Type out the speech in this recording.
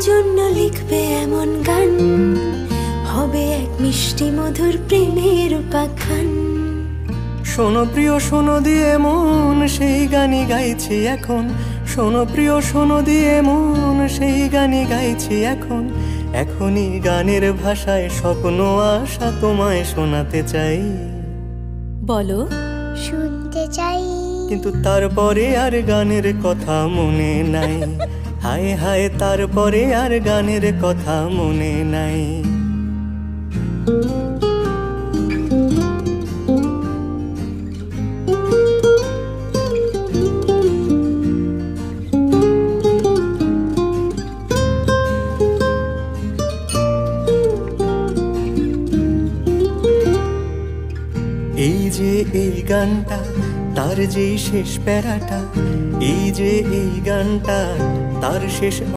জন্য লিখবে এমন গান, হবে এক মিষ্টি মধুর প্রেমের উপাখ্যান। শোনো প্রিয় শোনো দিয়ে মন, সেই গানই গাইছি এখন। শোনো প্রিয় শোনো দিয়ে মন, সেই গানই গাইছি এখন। এখনই গানের ভাষায় স্বপ্ন আশা তোমায় শোনাতে চাই। বলো। শুনতে চাই। কিন্তু তারপরে আর গানের কথা মনে নাই। হায় হায়, তারপরে আর গানের কথা মনে নাই। এই যে এই গানটা, তার যেই শেষ প্যারাটা, এই যে এই গানটা, তার শেষ